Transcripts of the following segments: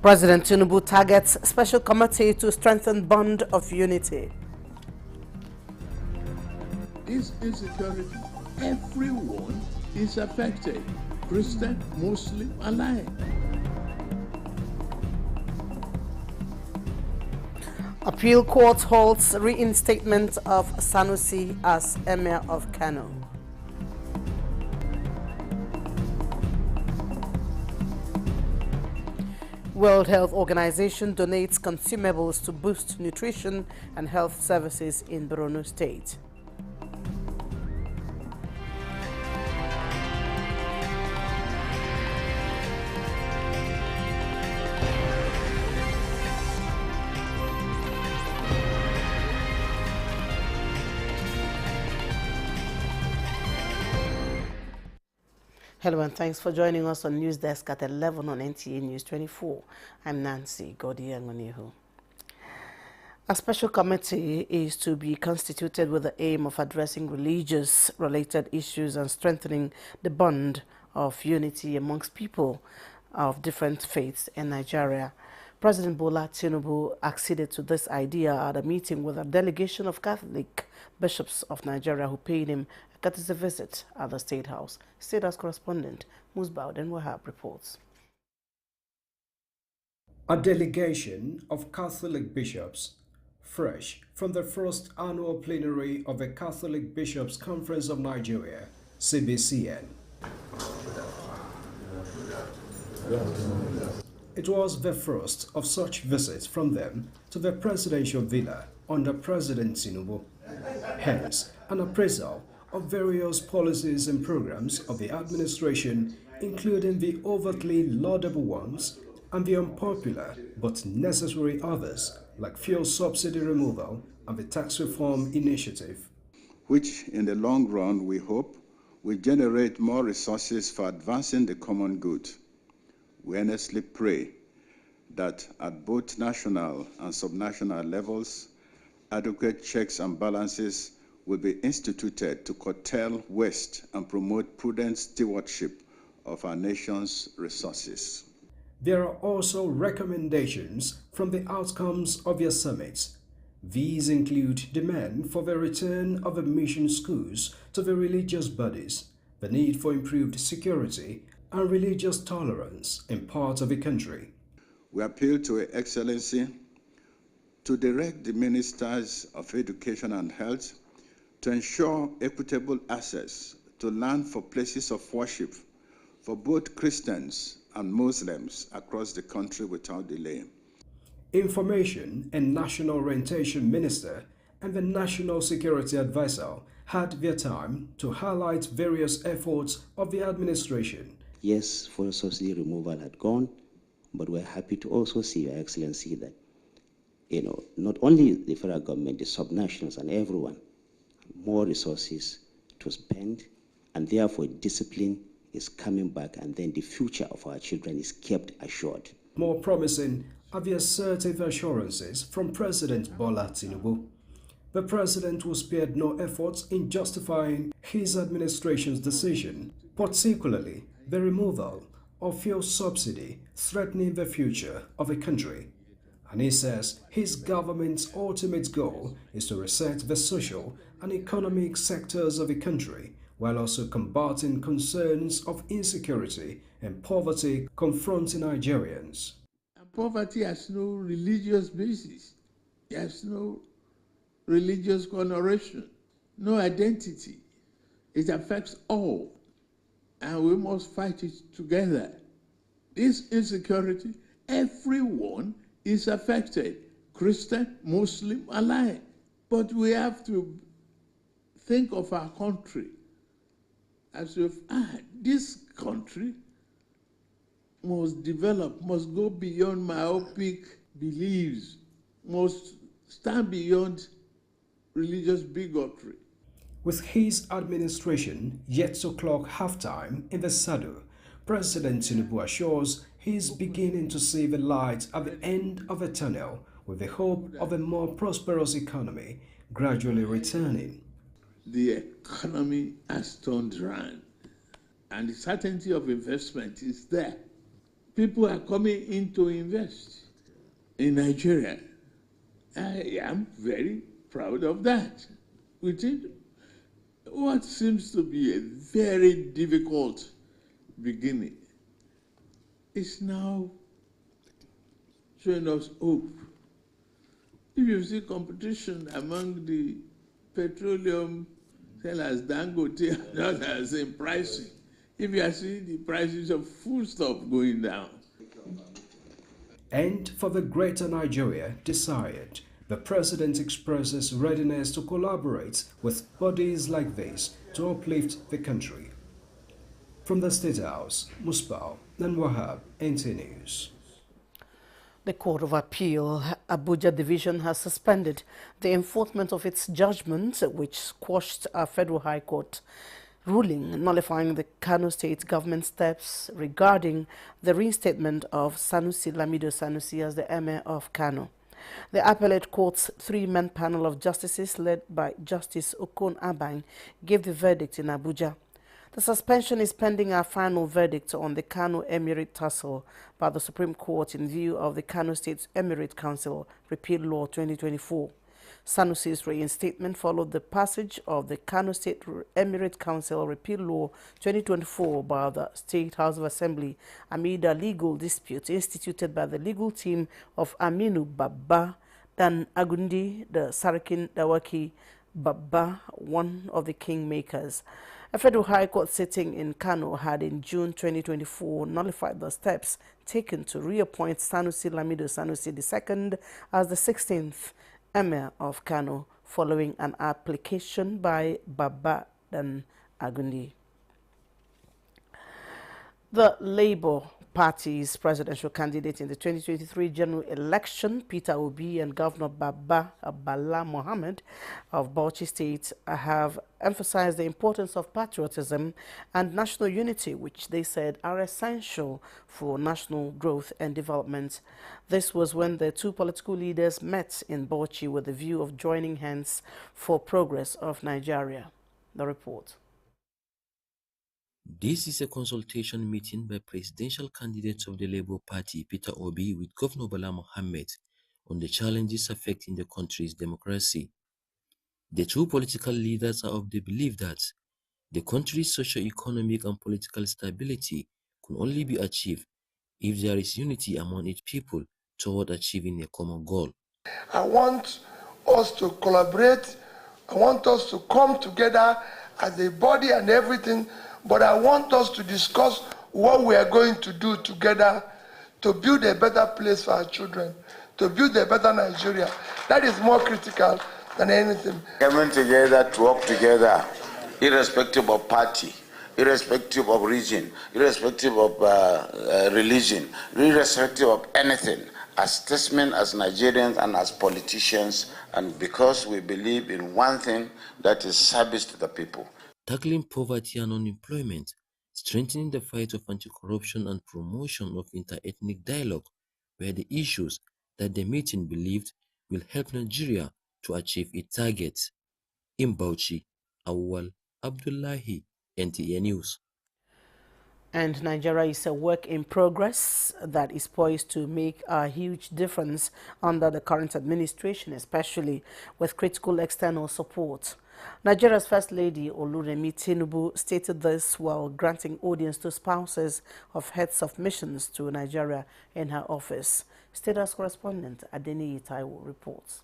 President Tinubu targets special committee to strengthen bond of unity. This insecurity, everyone is affected, Christian, Muslim alike. Appeal court holds reinstatement of Sanusi as Emir of Kano. World Health Organization donates consumables to boost nutrition and health services in Borno State. Hello and thanks for joining us on News Desk at 11 on NTA News 24. I'm Nancy Godi-Angonihu. A special committee is to be constituted with the aim of addressing religious-related issues and strengthening the bond of unity amongst people of different faiths in Nigeria. President Bola Tinubu acceded to this idea at a meeting with a delegation of Catholic bishops of Nigeria who paid him a courtesy visit at the State House. State House correspondent Musbauden Wahab reports. A delegation of Catholic bishops, fresh from the first annual plenary of the Catholic Bishops' Conference of Nigeria, CBCN. It was the first of such visits from them to the presidential villa under President Tinubu. Hence, an appraisal of various policies and programs of the administration, including the overtly laudable ones and the unpopular but necessary others, like fuel subsidy removal and the tax reform initiative. Which, in the long run, we hope will generate more resources for advancing the common good. We earnestly pray that at both national and subnational levels, adequate checks and balances will be instituted to curtail waste and promote prudent stewardship of our nation's resources. There are also recommendations from the outcomes of your summits. These include demand for the return of the mission schools to the religious bodies, the need for improved security and religious tolerance in parts of the country. We appeal to Her Excellency to direct the Ministers of Education and Health to ensure equitable access to land for places of worship for both Christians and Muslims across the country without delay. Information and National Orientation Minister and the National Security Advisor had their time to highlight various efforts of the administration. Yes, fuel subsidy removal had gone, but we're happy to also see, Your Excellency, that not only the federal government, the subnationals and everyone, more resources to spend, and therefore discipline is coming back, and then the future of our children is kept assured. More promising are the assertive assurances from President Bola Tinubu. The president was spared no efforts in justifying his administration's decision, particularly the removal of fuel subsidy threatening the future of the country. And he says his government's ultimate goal is to reset the social and economic sectors of the country, while also combating concerns of insecurity and poverty confronting Nigerians. And poverty has no religious basis. It has no religious connotation, no identity. It affects all, and we must fight it together. This insecurity, everyone is affected, Christian, Muslim alike. But we have to think of our country as if this country must develop, must go beyond myopic beliefs, must stand beyond religious bigotry. With his administration yet to clock halftime in the saddle, President Tinubu assures he is beginning to see the light at the end of the tunnel, with the hope of a more prosperous economy gradually returning. The economy has turned around, and the certainty of investment is there. people are coming in to invest in Nigeria. I am very proud of that. Within what seems to be a very difficult beginning, is now showing us hope. If you see competition among the petroleum sellers, Dangote and others in pricing, if you are seeing the prices of foodstuff going down. And for the greater Nigeria desired, the President expresses readiness to collaborate with bodies like this to uplift the country. From the State House, Musbah and Wahab, NT News. The Court of Appeal, Abuja Division, has suspended the enforcement of its judgment, which squashed a Federal High Court ruling nullifying the Kano State government steps regarding the reinstatement of Sanusi Lamido Sanusi as the Emir of Kano. The appellate court's three-man panel of justices led by Justice Okon Abang gave the verdict in Abuja. The suspension is pending a final verdict on the Kano Emirate tussle by the Supreme Court in view of the Kano State Emirate Council Repeal Law 2024. Sanusi's reinstatement followed the passage of the Kano State Emirate Council Repeal Law 2024 by the State House of Assembly amid a legal dispute instituted by the legal team of Aminu Babba Dan Agundi, the Sarakin Dawaki Babba, one of the kingmakers. A Federal High Court sitting in Kano had in June 2024 nullified the steps taken to reappoint Sanusi Lamido Sanusi II as the 16th Emir of Kano following an application by Babba Dan Agundi. The Labour Party's presidential candidate in the 2023 general election, Peter Obi, and Governor Bala Mohammed of Bauchi State have emphasized the importance of patriotism and national unity, which they said are essential for national growth and development. This was when the two political leaders met in Bauchi with the view of joining hands for progress of Nigeria. The report. This is a consultation meeting by presidential candidates of the Labour Party, Peter Obi, with Governor Bala Mohammed on the challenges affecting the country's democracy. The two political leaders are of the belief that the country's socio-economic and political stability can only be achieved if there is unity among its people toward achieving a common goal. I want us to collaborate. I want us to come together as a body and everything, but I want us to discuss what we are going to do together to build a better place for our children, to build a better Nigeria. That is more critical than anything. Coming together to work together, irrespective of party, irrespective of region, irrespective of religion, irrespective of anything, as statesmen, as Nigerians, and as politicians, and because we believe in one thing, that is service to the people. Tackling poverty and unemployment, strengthening the fight of anti-corruption and promotion of inter-ethnic dialogue were the issues that the meeting believed will help Nigeria to achieve its targets. In Bauchi, Awal Abdullahi, NTA News. And Nigeria is a work in progress that is poised to make a huge difference under the current administration, especially with critical external support. Nigeria's First Lady Oluremi Tinubu stated this while granting audience to spouses of heads of missions to Nigeria in her office. State House correspondent Adeniyi Taiwo reports.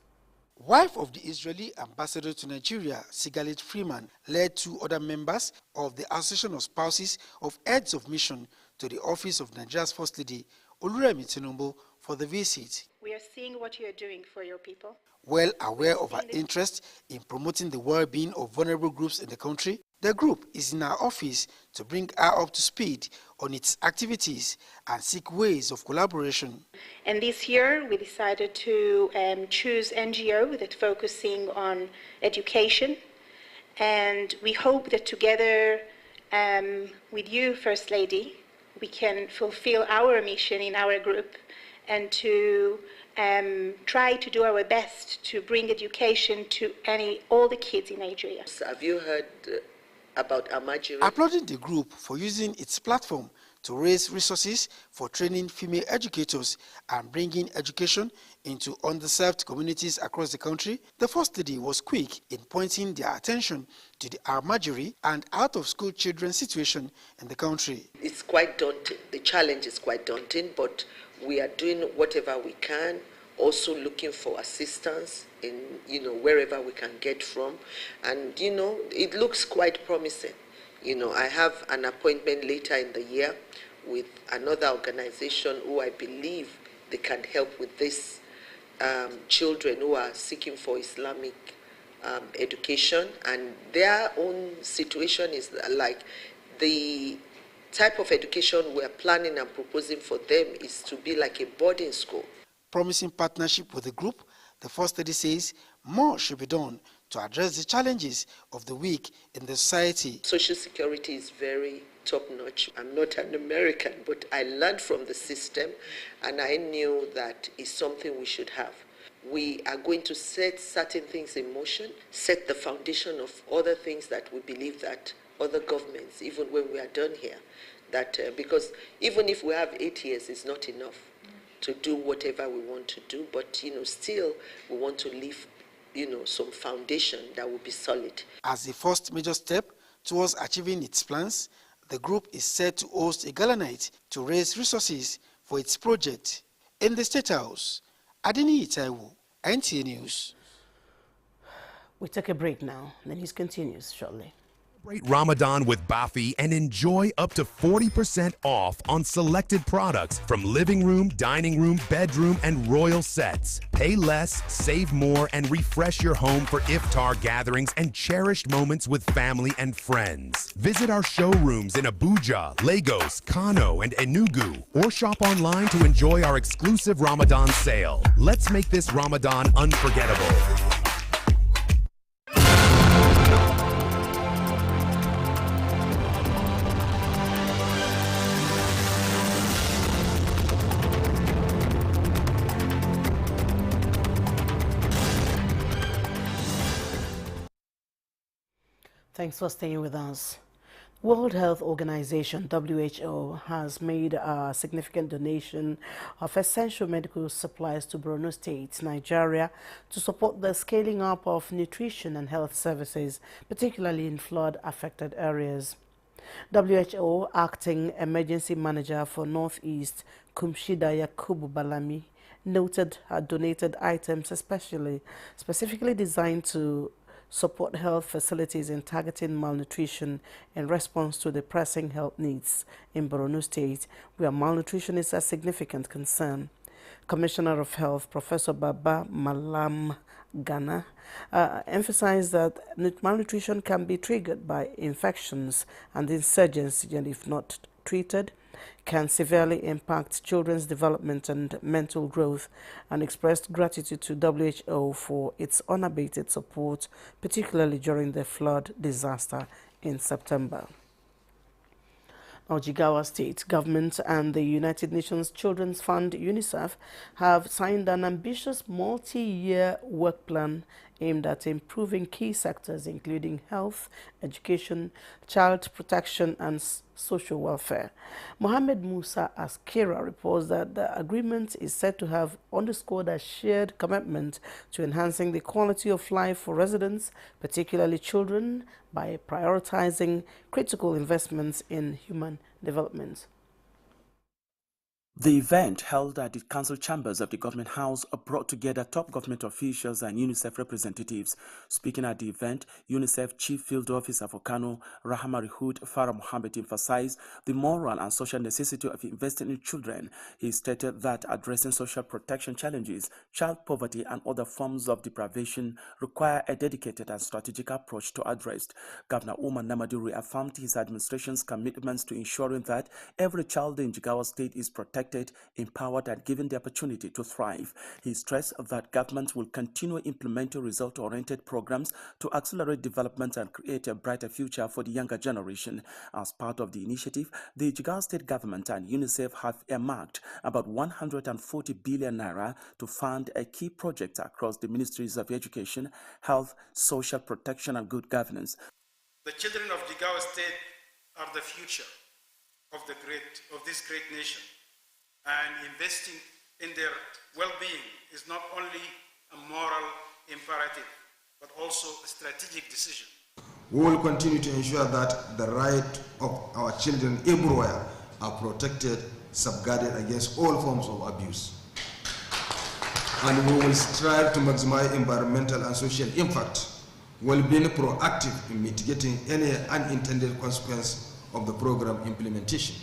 Wife of the Israeli ambassador to Nigeria, Sigalit Freeman, led two other members of the Association of Spouses of Heads of Mission to the office of Nigeria's First Lady Oluremi Tinubu for the visit. We are seeing what you are doing for your people. Well aware of her interest in promoting the well-being of vulnerable groups in the country, the group is in our office to bring her up to speed on its activities and seek ways of collaboration. And this year, we decided to choose NGO that focusing on education. And we hope that together with you, First Lady, we can fulfill our mission in our group and to try to do our best to bring education to all the kids in Nigeria. Have you heard about Almajiri. Applauding the group for using its platform to raise resources for training female educators and bringing education into underserved communities across the country, the First Lady was quick in pointing their attention to the Almajiri and out-of-school children's situation in the country. It's quite daunting. The challenge is quite daunting, but we are doing whatever we can, also looking for assistance in, wherever we can get from. And, it looks quite promising. I have an appointment later in the year with another organization who I believe they can help with this children who are seeking for Islamic education, and their own situation is like the type of education we're planning and proposing for them is to be like a boarding school. Promising partnership with the group, the First Lady says more should be done to address the challenges of the weak in the society. Social security is very top-notch. I'm not an American, but I learned from the system, and I knew that is something we should have. We are going to set certain things in motion, set the foundation of other things that we believe that other governments, even when we are done here, that because even if we have 8 years, it's not enough to do whatever we want to do, but still we want to leave some foundation that will be solid. As the first major step towards achieving its plans, the group is set to host a gala night to raise resources for its project in the State House. Adini Itaiwu, NTA News. We take a break now. The news continues shortly. Celebrate Ramadan with Bafi and enjoy up to 40% off on selected products from living room, dining room, bedroom, and royal sets. Pay less, save more, and refresh your home for iftar gatherings and cherished moments with family and friends. Visit our showrooms in Abuja, Lagos, Kano, and Enugu, or shop online to enjoy our exclusive Ramadan sale. Let's make this Ramadan unforgettable. Thanks for staying with us. World Health Organization, WHO, has made a significant donation of essential medical supplies to Borno State, Nigeria, to support the scaling up of nutrition and health services, particularly in flood-affected areas. WHO Acting Emergency Manager for Northeast, Kumshida Yakubu Balami, noted donated items specifically designed to support health facilities in targeting malnutrition in response to the pressing health needs in Borno State, where malnutrition is a significant concern. Commissioner of Health, Professor Baba Malam Ghana, emphasized that malnutrition can be triggered by infections and insurgency, and if not treated, can severely impact children's development and mental growth, and expressed gratitude to WHO for its unabated support, particularly during the flood disaster in September. Now, Jigawa State government and the United Nations Children's Fund, UNICEF, have signed an ambitious multi-year work plan aimed at improving key sectors including health, education, child protection, and social welfare. Mohammed Musa Askira reports that the agreement is said to have underscored a shared commitment to enhancing the quality of life for residents, particularly children, by prioritizing critical investments in human development. The event, held at the council chambers of the government house, brought together top government officials and UNICEF representatives. Speaking at the event, UNICEF Chief Field Officer for Kano, Rahama Rihud Farah Mohammed, emphasized the moral and social necessity of investing in children. He stated that addressing social protection challenges, child poverty, and other forms of deprivation require a dedicated and strategic approach to address. Governor Umar Namadi reaffirmed his administration's commitments to ensuring that every child in Jigawa State is protected, empowered, and given the opportunity to thrive. He stressed that government will continue implementing result-oriented programs to accelerate development and create a brighter future for the younger generation. As part of the initiative, the Jigawa State government and UNICEF have earmarked about 140 billion naira to fund a key project across the ministries of education, health, social protection, and good governance. The children of Jigawa State are the future of this great nation, and investing in their well-being is not only a moral imperative, but also a strategic decision. We will continue to ensure that the rights of our children everywhere are protected, safeguarded against all forms of abuse. And we will strive to maximize environmental and social impact while being proactive in mitigating any unintended consequence of the program implementation.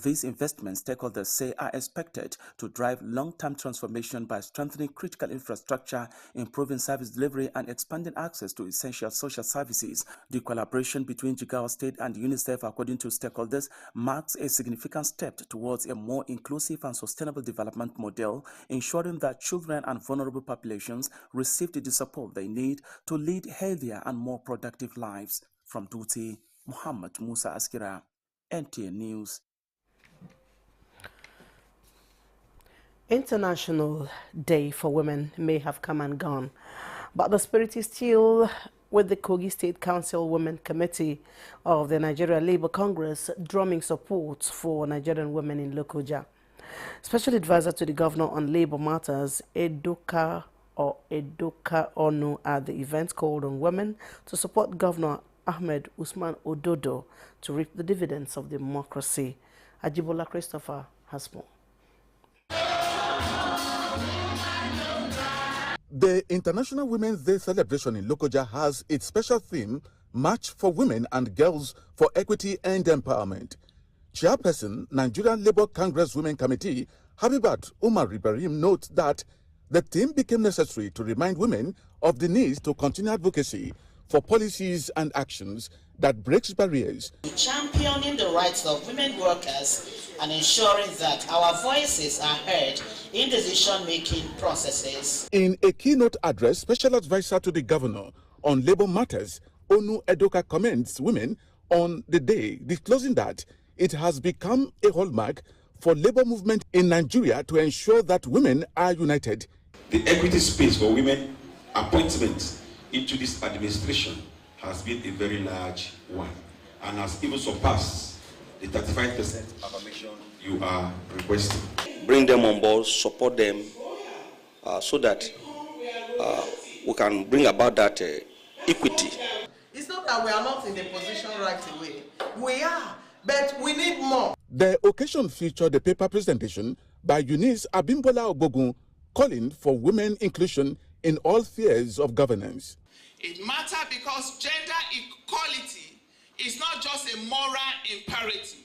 These investments, stakeholders say, are expected to drive long-term transformation by strengthening critical infrastructure, improving service delivery, and expanding access to essential social services. The collaboration between Jigawa State and UNICEF, according to stakeholders, marks a significant step towards a more inclusive and sustainable development model, ensuring that children and vulnerable populations receive the support they need to lead healthier and more productive lives. From Duty, Muhammad Musa Askira, NTA News. International Day for Women may have come and gone, but the spirit is still with the Kogi State Council Women Committee of the Nigeria Labour Congress, drumming support for Nigerian women in Lokoja. Special advisor to the governor on labour matters, Edoka Onu, at the event called on women to support Governor Ahmed Usman Ododo to reap the dividends of democracy. Ajibola Christopher has more. The International Women's Day celebration in Lokoja has its special theme, March for Women and Girls for Equity and Empowerment. Chairperson, Nigerian Labour Congress Women Committee, Habibat Umar Ibrahim, notes that the theme became necessary to remind women of the need to continue advocacy for policies and actions that breaks barriers. Championing the rights of women workers and ensuring that our voices are heard in decision-making processes. In a keynote address, Special Advisor to the Governor on Labour Matters, Onu Edoka commends women on the day, disclosing that it has become a hallmark for labour movement in Nigeria to ensure that women are united. The equity space for women appointments into this administration has been a very large one and has even surpassed the 35% affirmation you are requesting. Bring them on board, support them, so that we can bring about that equity. It's not that we are not in the position right away. We are, but we need more. The occasion featured a paper presentation by Eunice Abimbola Ogogun calling for women inclusion in all spheres of governance. It matters because gender equality is not just a moral imperative,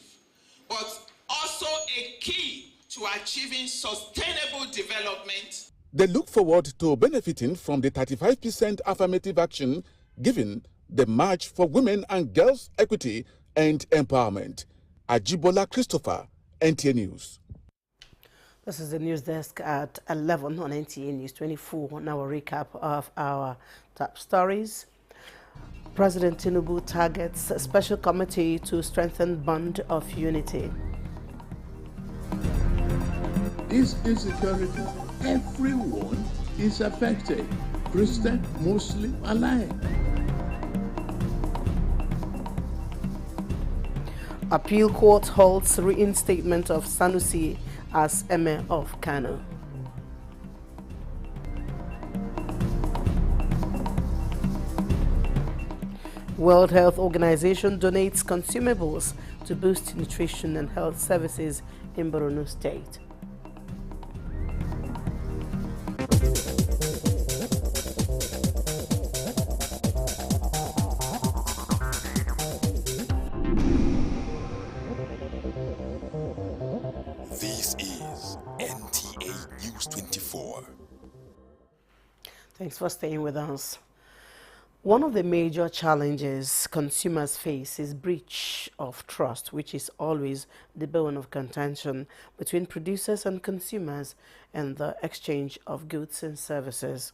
but also a key to achieving sustainable development. They look forward to benefiting from the 35% affirmative action given the March for Women and Girls Equity and Empowerment. Ajibola Christopher, NTA News. This is the news desk at 11 on NTA News 24. Now a recap of our top stories. President Tinubu targets a special committee to strengthen bond of unity. This insecurity, everyone is affected, Christian, Muslim alike. Appeal Court holds reinstatement of Sanusi as Emir of Kano. World Health Organization donates consumables to boost nutrition and health services in Borno State. This is NTA News 24. Thanks for staying with us. One of the major challenges consumers face is breach of trust, which is always the bone of contention between producers and consumers and the exchange of goods and services.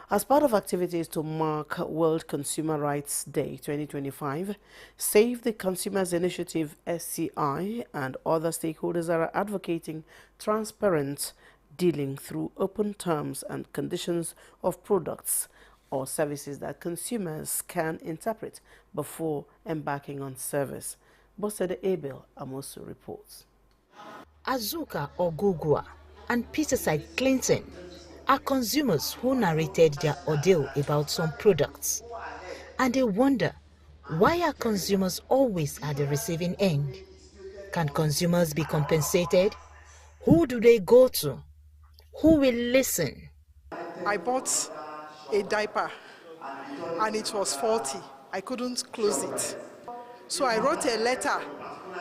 As part of activities to mark World Consumer Rights Day 2025, Save the Consumers Initiative SCI and other stakeholders are advocating transparent dealing through open terms and conditions of products or services that consumers can interpret before embarking on service. Bosede Abel Amosu reports. Azuka Ogugua and Peterside Clinton are consumers who narrated their ordeal about some products. And they wonder, why are consumers always at the receiving end? Can consumers be compensated? Who do they go to? Who will listen? I bought a diaper and it was faulty. I couldn't close it. So I wrote a letter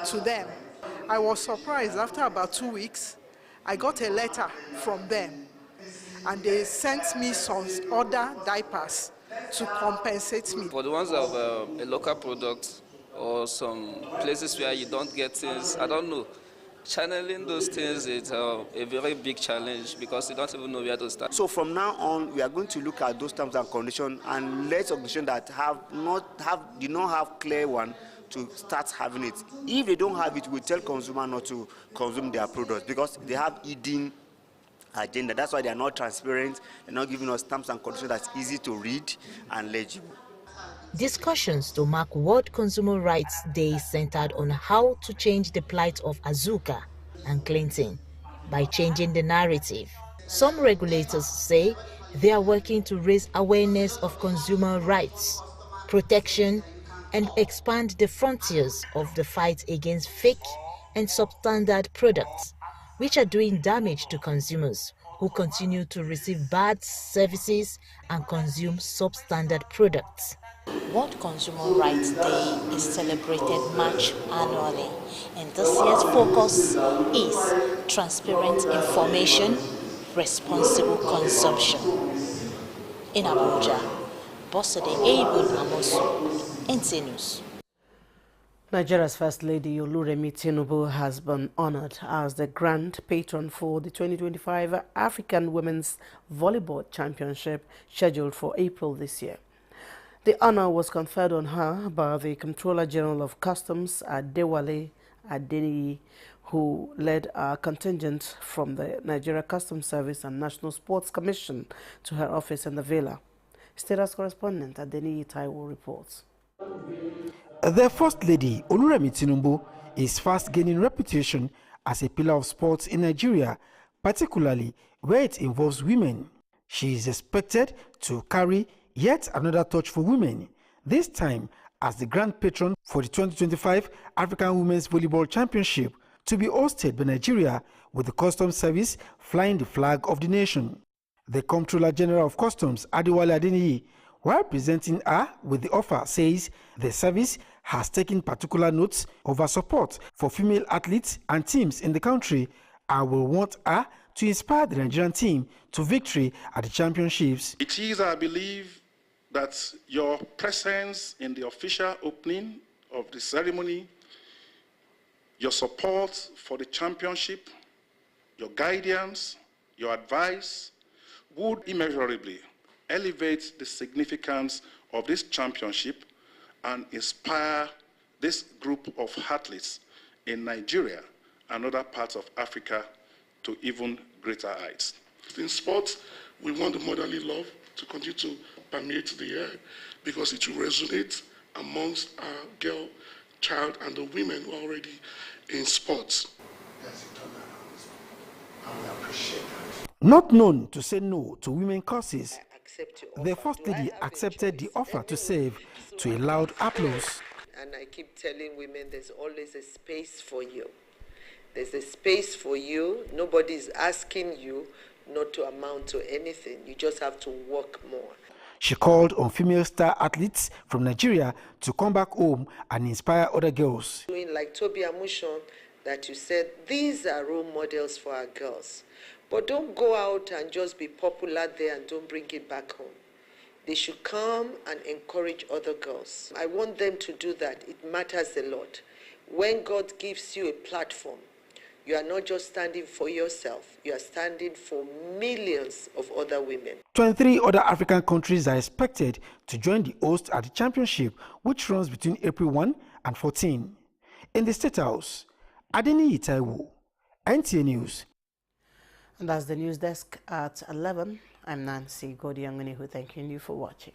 to them. I was surprised. After about 2 weeks, I got a letter from them and they sent me some other diapers to compensate me. For the ones of a local product or some places where you don't get things, I don't know. Channeling those things is a very big challenge because you don't even know where to start. So from now on, we are going to look at those terms and conditions and let organizations that do not have clear one to start having it. If they don't have it, we tell consumers not to consume their products because they have hidden agenda. That's why they are not transparent. They're not giving us terms and conditions that's easy to read and legible. Discussions to mark World Consumer Rights Day centered on how to change the plight of Azuka and Clinton by changing the narrative. Some regulators say they are working to raise awareness of consumer rights, protection, and expand the frontiers of the fight against fake and substandard products, which are doing damage to consumers who continue to receive bad services and consume substandard products. World Consumer Rights Day is celebrated March annually, and this year's focus is transparent information, responsible consumption. In Abuja, Bosede Abel Amosu, NTA News. Nigeria's First Lady Oluremi Tinubu has been honored as the grand patron for the 2025 African Women's Volleyball Championship scheduled for April this year. The honor was conferred on her by the Comptroller General of Customs, Adewale Adeniyi, who led a contingent from the Nigeria Customs Service and National Sports Commission to her office in the Villa. Status correspondent Adeniyi Taiwo reports. The First Lady, Oluremi Tinubu, is fast gaining reputation as a pillar of sports in Nigeria, particularly where it involves women. She is expected to carry yet another torch for women, this time as the grand patron for the 2025 African Women's Volleyball Championship, to be hosted by Nigeria, with the Customs Service flying the flag of the nation. The Comptroller General of Customs, Adewale Adeniyi, while presenting her with the offer, says the service has taken particular notes of her support for female athletes and teams in the country and will want her to inspire the Nigerian team to victory at the championships. It is, I believe, that your presence in the official opening of the ceremony, your support for the championship, your guidance, your advice would immeasurably elevate the significance of this championship and inspire this group of athletes in Nigeria and other parts of Africa to even greater heights. In sports, we want the motherly love to continue to permeate the air because it will resonate amongst our girl, child, and the women who are already in sports. Not known to say no to women causes, the First Lady accepted the offer to serve to a loud applause. And I keep telling women there's always a space for you. There's a space for you. Nobody is asking you not to amount to anything. You just have to work more. She called on female star athletes from Nigeria to come back home and inspire other girls. Doing like Toby Amushon, that you said, these are role models for our girls. But don't go out and just be popular there and don't bring it back home. They should come and encourage other girls. I want them to do that. It matters a lot. When God gives you a platform, you are not just standing for yourself, you are standing for millions of other women. 23 other African countries are expected to join the host at the championship, which runs between April 1 and 14. In the State House, Adeniyi Taiwo, NTA News. And that's the news desk at 11. I'm Nancy Godiangunihu, thanking you for watching.